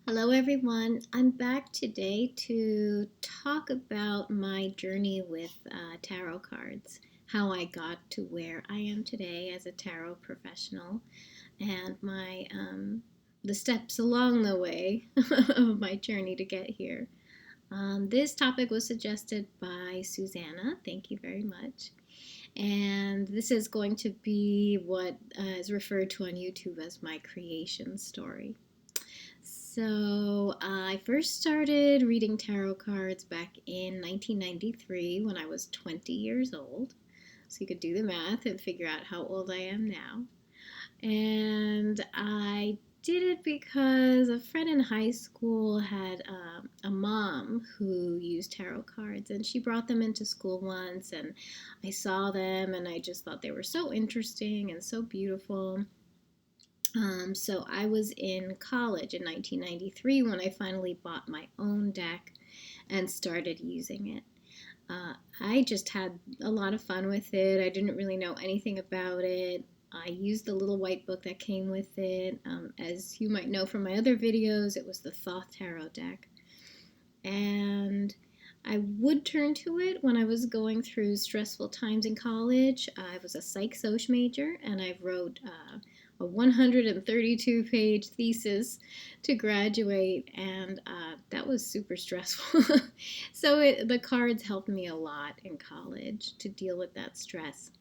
Hello everyone, I'm back today to talk about my journey with tarot cards, how I got to where I am today as a tarot professional, and the steps along the way of my journey to get here. This topic was suggested by Susanna, thank you very much. And this is going to be what is referred to on YouTube as my creation story. So I first started reading tarot cards back in 1993 when I was 20 years old. So you could do the math and figure out how old I am now. And I did it because a friend in high school had a mom who used tarot cards, and she brought them into school once, and I saw them, and I just thought they were so interesting and so beautiful. So I was in college in 1993 when I finally bought my own deck and started using it. I just had a lot of fun with it. I didn't really know anything about it. I used the little white book that came with it. As you might know from my other videos, it was the Thoth Tarot deck. And I would turn to it when I was going through stressful times in college. I was a psych-soc major, and I wrote a 132-page thesis to graduate, and that was super stressful. So the cards helped me a lot in college to deal with that stress.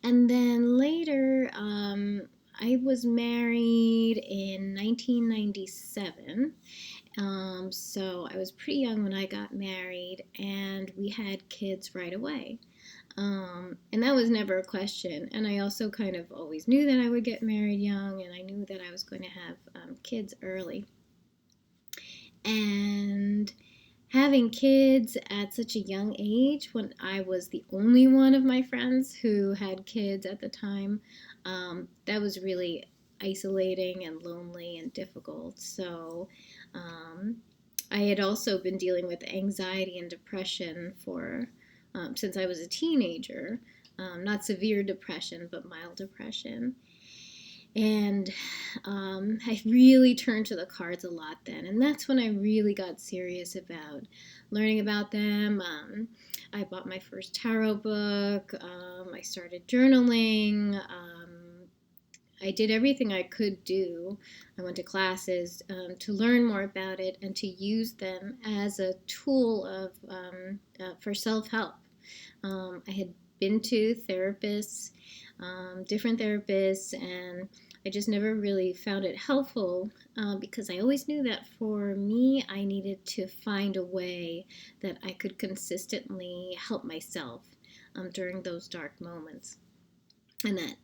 And then later, I was married in 1997. So I was pretty young when I got married, and we had kids right away. And that was never a question. And I also kind of always knew that I would get married young, and I knew that I was going to have kids early. And having kids at such a young age, when I was the only one of my friends who had kids at the time, that was really isolating and lonely and difficult. So I had also been dealing with anxiety and depression for since I was a teenager. Not severe depression, but mild depression. And I really turned to the cards a lot then. And that's when I really got serious about learning about them. I bought my first tarot book. I started journaling. I did everything I could do. I went to classes to learn more about it and to use them as a tool of for self-help. I had been to therapists, different therapists, and I just never really found it helpful because I always knew that for me, I needed to find a way that I could consistently help myself during those dark moments. And that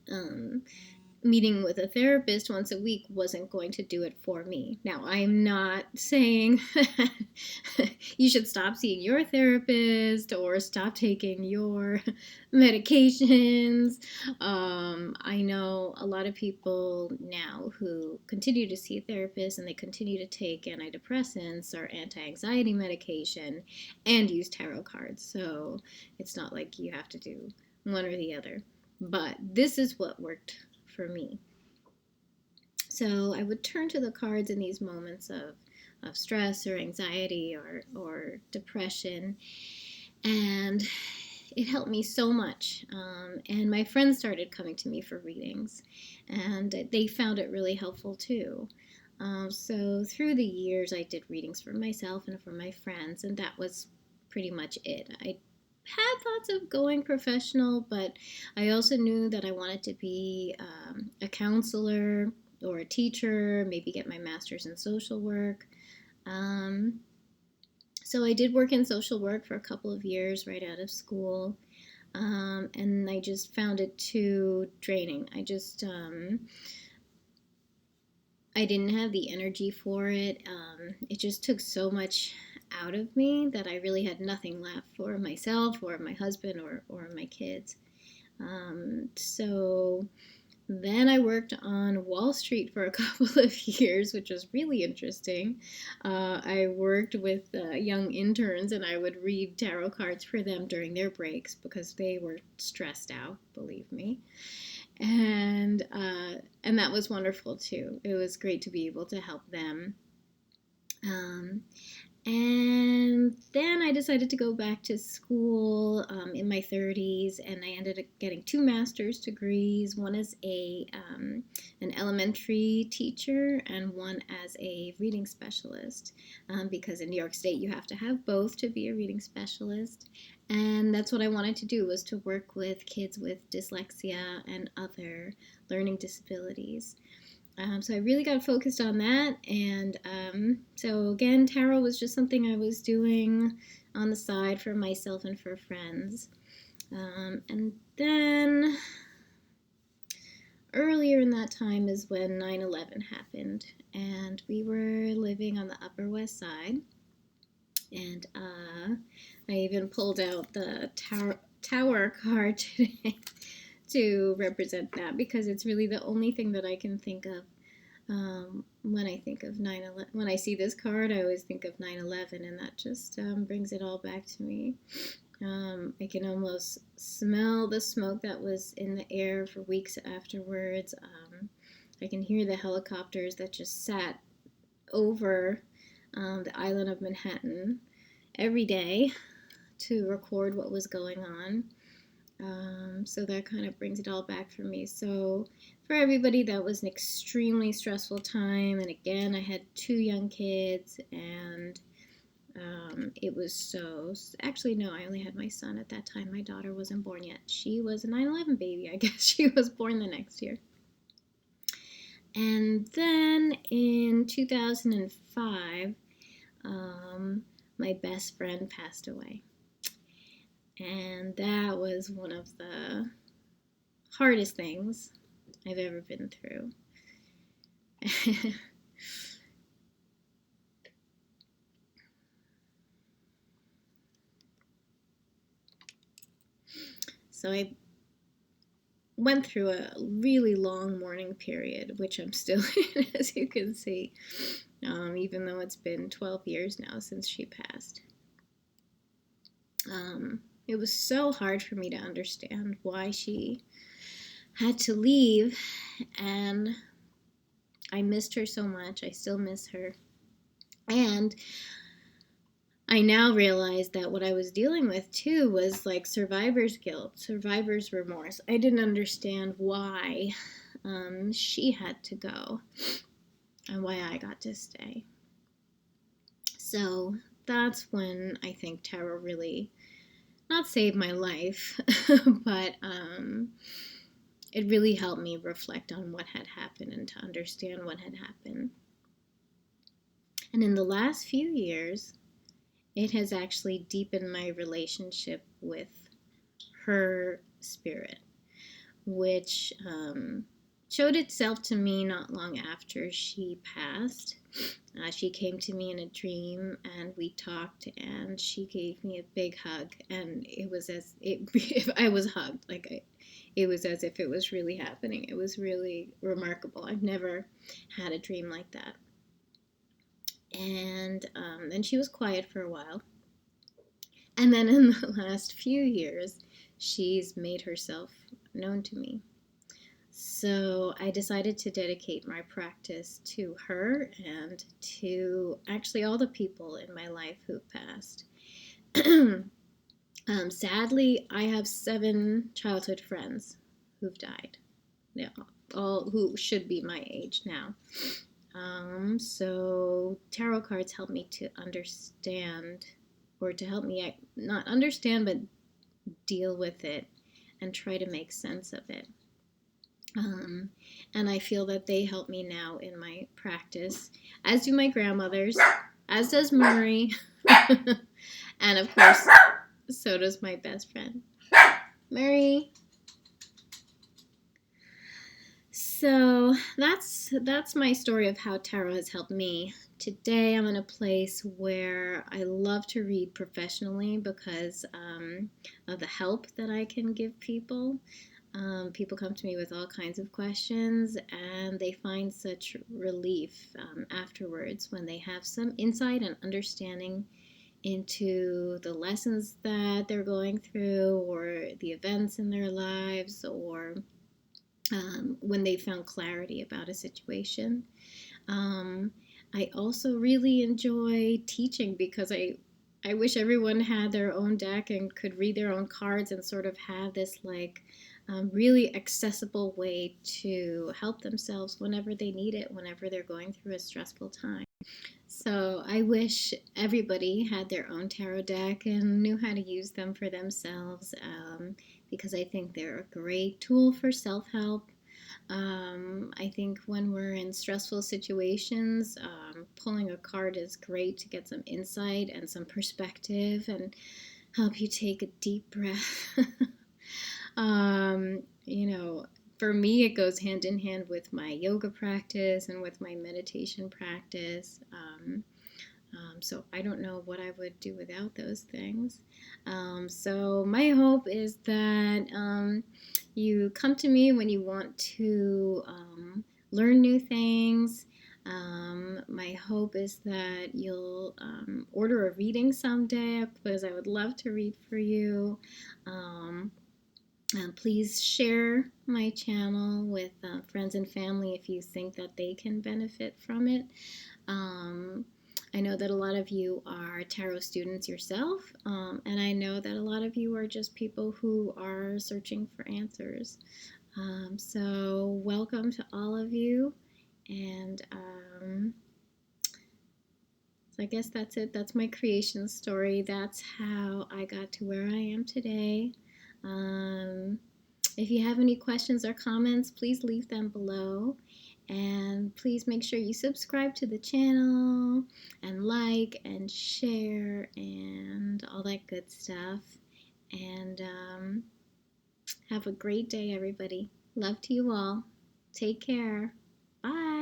meeting with a therapist once a week wasn't going to do it for me. Now, I'm not saying you should stop seeing your therapist or stop taking your medications. I know a lot of people now who continue to see therapists and they continue to take antidepressants or anti-anxiety medication and use tarot cards. So it's not like you have to do one or the other. But this is what worked for me. So I would turn to the cards in these moments of stress or anxiety or depression, and it helped me so much. And my friends started coming to me for readings, and they found it really helpful too. So through the years, I did readings for myself and for my friends, and that was pretty much it. I had thoughts of going professional, but I also knew that I wanted to be a counselor or a teacher, maybe get my master's in social work. So I did work in social work for a couple of years right out of school, and I just found it too draining. I didn't have the energy for it. It just took so much out of me that I really had nothing left for myself or my husband or my kids. So then I worked on Wall Street for a couple of years, which was really interesting. I worked with young interns, and I would read tarot cards for them during their breaks because they were stressed out, believe me. and that was wonderful too. It was great to be able to help them. Um, and then I decided to go back to school in my 30s, and I ended up getting 2 master's degrees. One as an elementary teacher, and one as a reading specialist, because in New York State you have to have both to be a reading specialist. And that's what I wanted to do, was to work with kids with dyslexia and other learning disabilities. So I really got focused on that, and so again, tarot was just something I was doing on the side for myself and for friends. And then earlier in that time is when 9/11 happened, and we were living on the Upper West Side, and I even pulled out the tower card today to represent that, because it's really the only thing that I can think of when I think of 9/11. When I see this card, I always think of 9/11, and that just brings it all back to me. I can almost smell the smoke that was in the air for weeks afterwards. I can hear the helicopters that just sat over the island of Manhattan every day to record what was going on. So that kind of brings it all back for me. So for everybody, that was an extremely stressful time. And again, I had 2 young kids, and it was so... Actually, no, I only had my son at that time. My daughter wasn't born yet. She was a 9/11 baby, I guess. She was born the next year. And then in 2005, my best friend passed away. And that was one of the hardest things I've ever been through. So I went through a really long mourning period, which I'm still in, as you can see, even though it's been 12 years now since she passed. It was so hard for me to understand why she had to leave, and I missed her so much. I still miss her. And I now realize that what I was dealing with too was like survivor's guilt, survivor's remorse. I didn't understand why she had to go and why I got to stay. So that's when I think tarot really, not saved my life, but it really helped me reflect on what had happened and to understand what had happened. And in the last few years, it has actually deepened my relationship with her spirit, which showed itself to me not long after she passed. She came to me in a dream, and we talked, and she gave me a big hug, and it was as if I was hugged, it was as if it was really happening. It was really remarkable. I've never had a dream like that. And then she was quiet for a while. And then in the last few years, she's made herself known to me. So I decided to dedicate my practice to her and to actually all the people in my life who've passed. Sadly, I have 7 childhood friends who've died. All who should be my age now. So tarot cards help me to understand, or to help me not understand, but deal with it and try to make sense of it. And I feel that they help me now in my practice, as do my grandmothers, as does Murray, and of course, so does my best friend, Murray. So that's my story of how tarot has helped me. Today I'm in a place where I love to read professionally because of the help that I can give people. People come to me with all kinds of questions, and they find such relief afterwards when they have some insight and understanding into the lessons that they're going through, or the events in their lives, or when they found clarity about a situation. Um, I also really enjoy teaching because I wish everyone had their own deck and could read their own cards and sort of have this like really accessible way to help themselves whenever they need it, whenever they're going through a stressful time. So I wish everybody had their own tarot deck and knew how to use them for themselves, because I think they're a great tool for self help. I think when we're in stressful situations, pulling a card is great to get some insight and some perspective and help you take a deep breath. You know, for me, it goes hand in hand with my yoga practice and with my meditation practice. So I don't know what I would do without those things. So my hope is that you come to me when you want to learn new things. My hope is that you'll order a reading someday because I would love to read for you. Please share my channel with friends and family if you think that they can benefit from it. Um, I know that a lot of you are tarot students yourself, and I know that a lot of you are just people who are searching for answers. So, welcome to all of you, and so I guess that's it. That's my creation story. That's how I got to where I am today. Um, if you have any questions or comments, please leave them below. And please make sure you subscribe to the channel and like and share and all that good stuff. And have a great day, everybody. Love to you all. Take care. Bye.